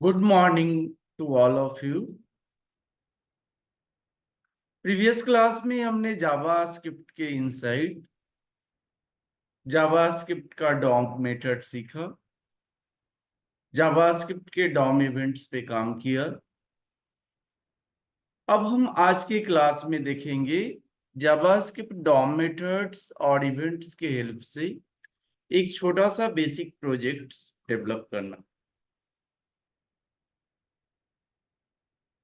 Good morning to all of you. Previous class में हमने JavaScript के इनसाइड जावास्क्रिप्ट का डॉम मेथड सीखा, जावास्क्रिप्ट के डॉम इवेंट्स पे काम किया। अब हम आज की क्लास में देखेंगे जावास्क्रिप्ट डॉम मेथड्स और इवेंट्स के हेल्प से एक छोटा सा बेसिक प्रोजेक्ट डेवलप करना।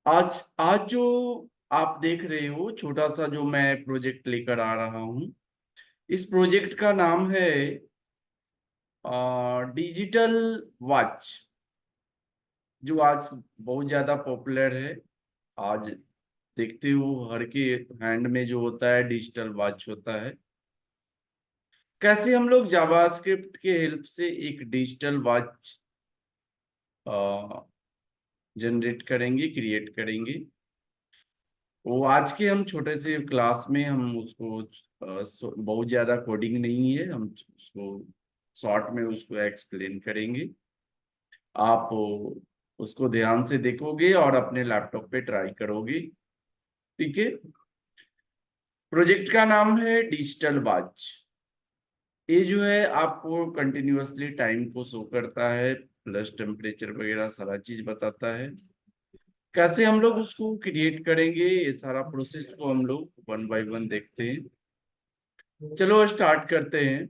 आज जो आप देख रहे हो छोटा सा जो मैं प्रोजेक्ट लेकर आ रहा हूं, इस प्रोजेक्ट का नाम है डिजिटल वॉच, जो आज बहुत ज्यादा पॉपुलर है। आज देखते हो हर के हैंड में जो होता है डिजिटल वॉच होता है। कैसे हम लोग जावास्क्रिप्ट के हेल्प से एक डिजिटल वॉच जनरेट करेंगे, क्रिएट करेंगे। वो आज के हम छोटे से क्लास में हम उसको बहुत ज्यादा कोडिंग नहीं है, हम उसको शॉर्ट में उसको एक्सप्लेन करेंगे। आप उसको ध्यान से देखोगे और अपने लैपटॉप पे ट्राई करोगे। ठीक है। प्रोजेक्ट का नाम है डिजिटल वॉच। ये जो है आपको कंटिन्यूअसली टाइम को शो करता है, प्लस टेम्परेचर वगैरह सारा चीज बताता है। कैसे हम लोग उसको क्रिएट करेंगे, ये सारा प्रोसेस को हम लोग वन बाय वन देखते हैं। चलो स्टार्ट करते हैं।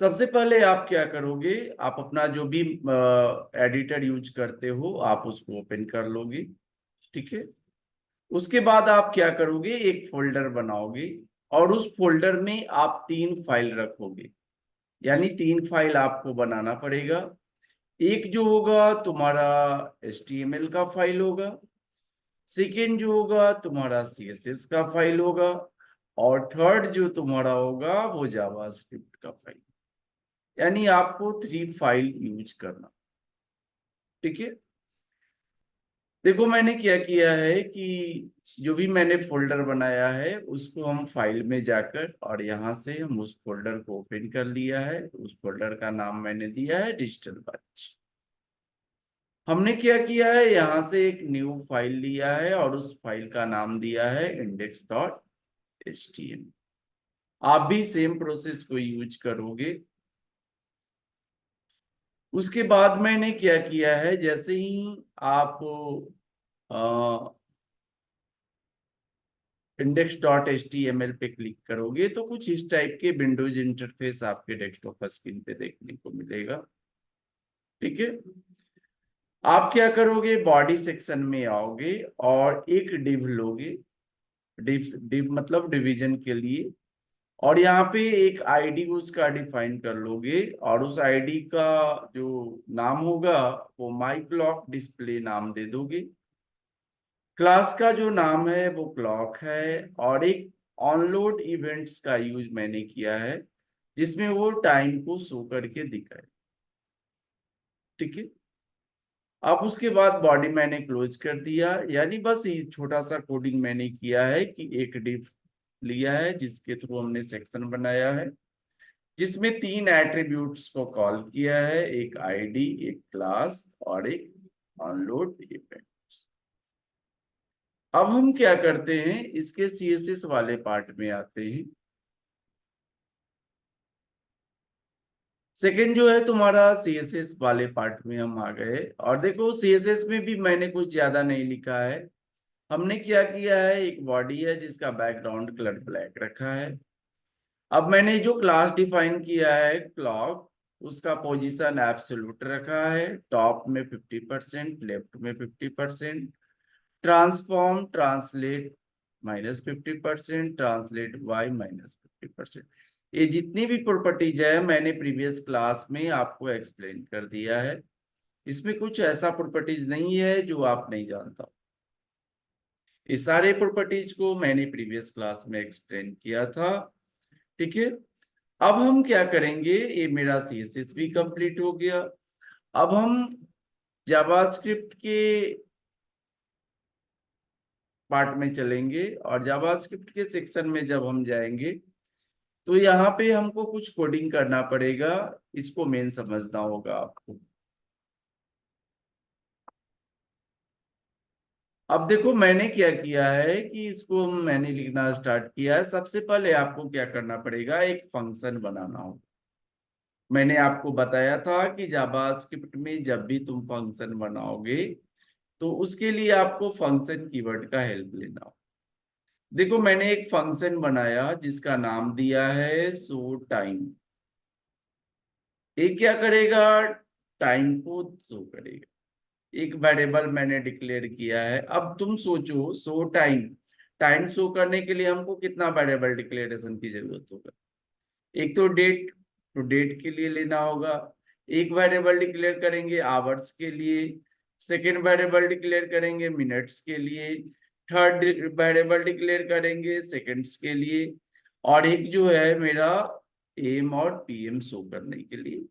सबसे पहले आप क्या करोगे, आप अपना जो भी एडिटर यूज करते हो आप उसको ओपन कर लोगे। ठीक है। उसके बाद आप क्या करोगे, एक फोल्डर बनाओगे और उस फोल्डर में आप 3 फाइल रखोगे। यानी 3 फाइल आपको बनाना पड़ेगा। एक जो होगा तुम्हारा HTML का फाइल होगा, सेकेंड जो होगा तुम्हारा CSS का फाइल होगा, और थर्ड जो तुम्हारा होगा वो जावास्क्रिप्ट का फाइल। यानी आपको 3 फाइल यूज करना। ठीक है। देखो मैंने क्या किया है कि जो भी मैंने फोल्डर बनाया है उसको हम फाइल में जाकर और यहाँ से हम उस फोल्डर को ओपन कर लिया है। उस फोल्डर का नाम मैंने दिया है डिजिटल वॉच। हमने क्या किया है, यहाँ से एक न्यू फाइल लिया है और उस फाइल का नाम दिया है index.html। आप भी सेम प्रोसेस को यूज करोगे। उसके बाद मैंने क्या किया है, जैसे ही आप index.html पे क्लिक करोगे तो कुछ इस टाइप के विंडोज इंटरफेस आपके डेस्कटॉप पर स्क्रीन पे देखने को मिलेगा। ठीक है। आप क्या करोगे, बॉडी सेक्शन में आओगे और एक डिव लोगे। डिव डिव मतलब डिवीजन के लिए। और यहाँ पे एक आईडी उसका डिफाइन कर लोगे और उस आईडी का जो नाम होगा वो माई क्लॉक डिस्प्ले नाम दे दोगे। क्लास का जो नाम है वो क्लॉक है और एक ऑनलोड इवेंट्स का यूज मैंने किया है जिसमें वो टाइम को शो करके दिखाए। ठीक है। अब उसके बाद बॉडी मैंने क्लोज कर दिया। यानी बस ये छोटा सा कोडिंग मैंने किया है कि एक डिव लिया है जिसके थ्रू हमने सेक्शन बनाया है, जिसमें 3 एट्रीब्यूट्स को कॉल किया है, एक आईडी, एक क्लास और एक ऑनलोड इवेंट। अब हम क्या करते हैं, इसके CSS वाले पार्ट में आते हैं। सेकेंड जो है तुम्हारा CSS वाले पार्ट में हम आ गए और देखो CSS में भी मैंने कुछ ज्यादा नहीं लिखा है। हमने क्या किया है, एक बॉडी है जिसका बैकग्राउंड कलर ब्लैक रखा है। अब मैंने जो क्लास डिफाइन किया है क्लॉक, उसका पोजीशन एब्सोल्यूट रखा है, टॉप में 50%, लेफ्ट में 50%, ट्रांसफॉर्म ट्रांसलेट -50%, ट्रांसलेट y -50%। ये जितनी भी प्रॉपर्टीज है मैंने प्रीवियस क्लास में आपको एक्सप्लेन कर दिया है। इसमें कुछ ऐसा प्रॉपर्टीज नहीं है जो आप नहीं जानता। इस सारे प्रॉपर्टीज को मैंने प्रीवियस क्लास में एक्सप्लेन किया था। ठीक है। अब हम क्या करेंगे, ये मेरा CSS भी कंप्लीट हो गया। अब हम जावास्क्रिप्ट के पार्ट में चलेंगे और जावास्क्रिप्ट के सेक्शन में जब हम जाएंगे तो यहाँ पे हमको कुछ कोडिंग करना पड़ेगा। इसको मेन समझना होगा आपको। अब देखो मैंने क्या किया है कि इसको मैंने लिखना स्टार्ट किया है। सबसे पहले आपको क्या करना पड़ेगा, एक फंक्शन बनाना हो। मैंने आपको बताया था कि जावास्क्रिप्ट में जब भी तुम फंक्शन बनाओगे तो उसके लिए आपको फंक्शन कीवर्ड का हेल्प लेना हो। देखो मैंने एक फंक्शन बनाया जिसका नाम दिया है शो टाइम। ये क्या करेगा, टाइम को शो करेगा। एक वेरिएबल मैंने डिक्लेयर किया है। अब तुम सोचो, शो टाइम, टाइम शो करने के लिए हमको कितना वेरिएबल डिक्लेरेशन की जरूरत होगा। एक तो डेट, तो डेट के लिए लेना होगा। एक वेरिएबल डिक्लेयर करेंगे आवर्स के लिए, सेकेंड वेरिएबल डिक्लेयर करेंगे मिनट्स के लिए, थर्ड वेरिएबल डिक्लेयर करेंगे सेकंड्स के लिए, और एक जो है मेरा एम और पीएम शो करने के लिए।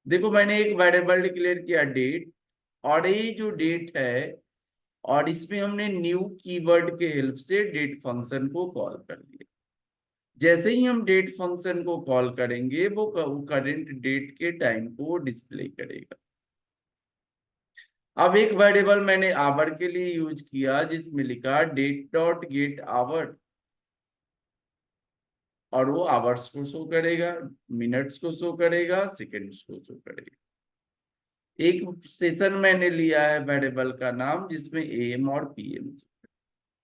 देखो मैंने एक वेरिएबल डिक्लेयर किया डेट, और ये जो डेट है, और इसमें हमने न्यू कीवर्ड के हेल्प से डेट फंक्शन को कॉल कर दिया। जैसे ही हम डेट फंक्शन को कॉल करेंगे वो करंट डेट के टाइम को डिस्प्ले करेगा। अब एक वेरिएबल मैंने आवर के लिए यूज किया जिसमें लिखा डेट डॉट गेट आवर, और वो आवर्स को शो करेगा, मिनट्स को शो करेगा, सेकंड्स को शो करेगा। एक सेशन मैंने लिया है वेरिएबल का नाम जिसमें एएम और पीएम।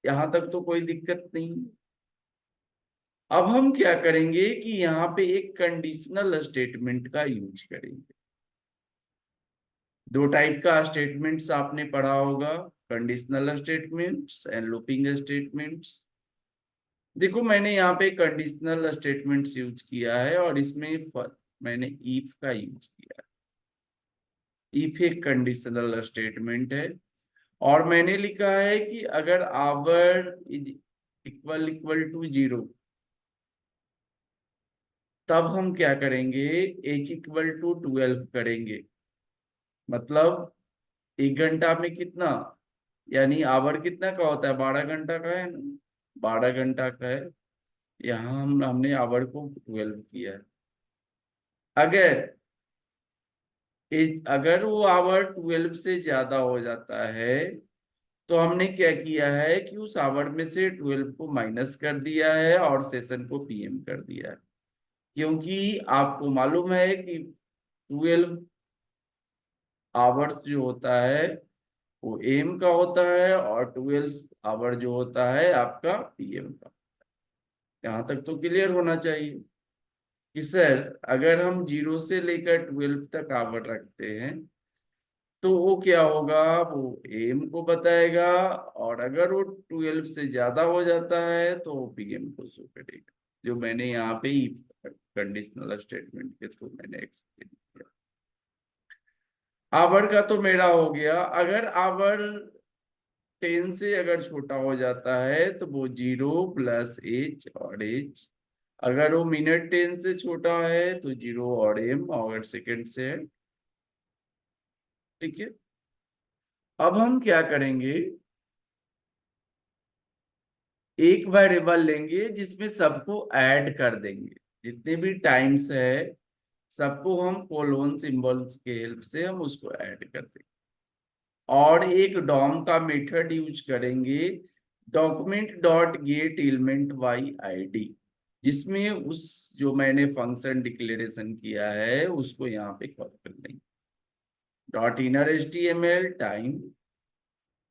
यहां तक तो कोई दिक्कत नहीं। अब हम क्या करेंगे कि यहाँ पे एक कंडीशनल स्टेटमेंट का यूज करेंगे। दो टाइप का स्टेटमेंट्स आपने पढ़ा होगा, conditional statements and looping statements. देखो मैंने यहाँ पे कंडीशनल स्टेटमेंट्स यूज किया है, और इसमें मैंने इफ का यूज किया है। इफ एक कंडीशनल स्टेटमेंट है, और मैंने लिखा है कि अगर our is equal equal to 0, तब हम क्या करेंगे, एच इक्वल टू 12 करेंगे। मतलब 1 घंटा में कितना, यानी आवर कितना का होता है, 12 घंटा का है ना, 12 घंटा का है। यहाँ हमने आवर को 12 किया है। अगर अगर वो आवर 12 से ज्यादा हो जाता है तो हमने क्या किया है कि उस आवर में से 12 को माइनस कर दिया है और सेशन को पीएम कर दिया है। क्योंकि आपको मालूम है कि 12 आवर्स जो होता है वो एम का होता है, और 12 आवर जो होता है आपका पीएम का। यहाँ तक तो क्लियर होना चाहिए कि सर अगर हम 0 से लेकर 12 तक आवर रखते हैं तो वो क्या होगा, वो एम को बताएगा, और अगर वो 12 से ज्यादा हो जाता है तो वो पीएम को शो करेगा। जो मैंने यहाँ पे कंडीशनल स्टेटमेंट के थ्रू मैंने एक्सप्लेन किया। आवर का तो मेरा हो गया। अगर आवर 10 से अगर छोटा हो जाता है तो वो 0 प्लस एच और एच। अगर वो मिनट 10 से छोटा है तो 0 और एम, और सेकंड से है। ठीक है। अब हम क्या करेंगे, एक वेरिएबल लेंगे जिसमें सबको ऐड कर देंगे। जितने भी टाइम्स है सबको हम कोलोन सिंबल्स के हेल्प से हम उसको ऐड कर देंगे। और एक डॉम का मेथड यूज करेंगे, document dot gate element by ID, जिसमें उस जो मैंने फंक्शन डिक्लेरेशन किया है उसको यहाँ पे कॉल कर लेंगे। डॉट इनर एचटीएमएल टाइम,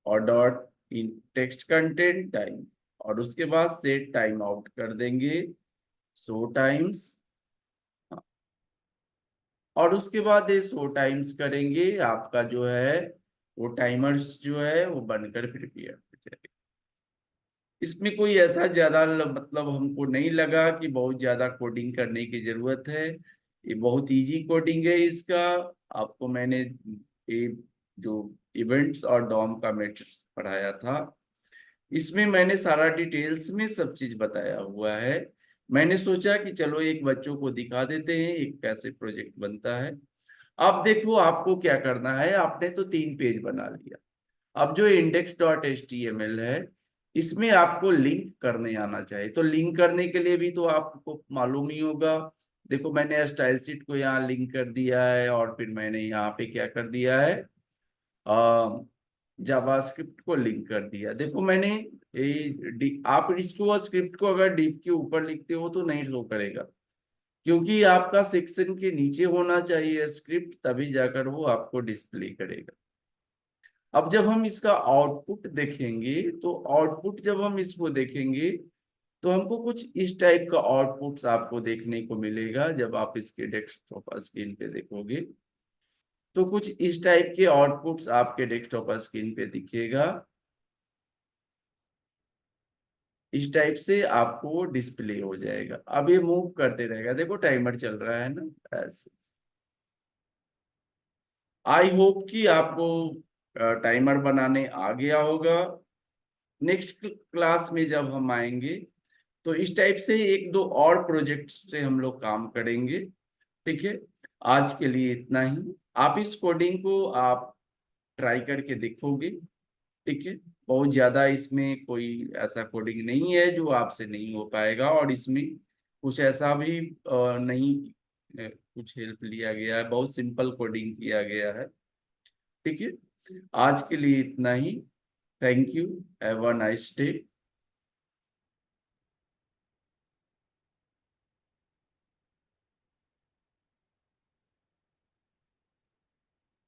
और dot in text content time, और उसके बाद सेट टाइम आउट कर देंगे सो टाइम्स। और उसके बाद ये शो टाइम्स करेंगे, आपका जो है वो टाइमर्स जो है वो बनकर प्रिपेयर हो जाएगा। इसमें कोई ऐसा ज्यादा मतलब हमको नहीं लगा कि बहुत ज्यादा कोडिंग करने की जरूरत है। ये बहुत इजी कोडिंग है इसका। आपको मैंने ये जो इवेंट्स और डॉम का मैट्रिक्स पढ़ाया था, इसमें मैंने सारा डिटेल्स में सब चीज बताया हुआ है। मैंने सोचा कि चलो एक बच्चों को दिखा देते हैं एक कैसे प्रोजेक्ट बनता है। अब देखो आपको क्या करना है, आपने तो 3 पेज बना लिया। अब जो index dot H T M L है इसमें आपको लिंक करने आना चाहिए। तो लिंक करने के लिए भी तो आपको मालूम ही होगा। देखो मैंने स्टाइल शीट को यहाँ लिंक कर दिया है, और फिर मैंने यहाँ पे क्या कर दिया है, जावास्क्रिप्ट को लिंक कर दिया। देखो मैंने आप इसको स्क्रिप्ट को अगर डिव के ऊपर लिखते हो तो नहीं शो करेगा, क्योंकि आपका सेक्शन के नीचे होना चाहिए स्क्रिप्ट, तभी जाकर वो आपको डिस्प्ले करेगा। अब जब हम इसका आउटपुट देखेंगे, तो आउटपुट जब हम इसको देखेंगे तो हमको कुछ इस टाइप का आउटपुट्स आपको देखने को मिलेगा। जब आप इसके डेस्कटॉप स्क्रीन पे देखोगे तो कुछ इस टाइप के आउटपुट्स आपके डेस्कटॉप स्क्रीन पे दिखेगा। इस टाइप से आपको डिस्प्ले हो जाएगा। अब ये मूव करते रहेगा, देखो टाइमर चल रहा है ना ऐसे। आई होप कि आपको टाइमर बनाने आ गया होगा। नेक्स्ट क्लास में जब हम आएंगे तो इस टाइप से एक दो और प्रोजेक्ट से हम लोग काम करेंगे। ठीक है, आज के लिए इतना ही। आप इस कोडिंग को आप ट्राई करके देखोगे। ठीक है, बहुत ज्यादा इसमें कोई ऐसा कोडिंग नहीं है जो आपसे नहीं हो पाएगा, और इसमें कुछ ऐसा भी नहीं कुछ हेल्प लिया गया है, बहुत सिंपल कोडिंग किया गया है। ठीक है, आज के लिए इतना ही। Thank you, have a nice day.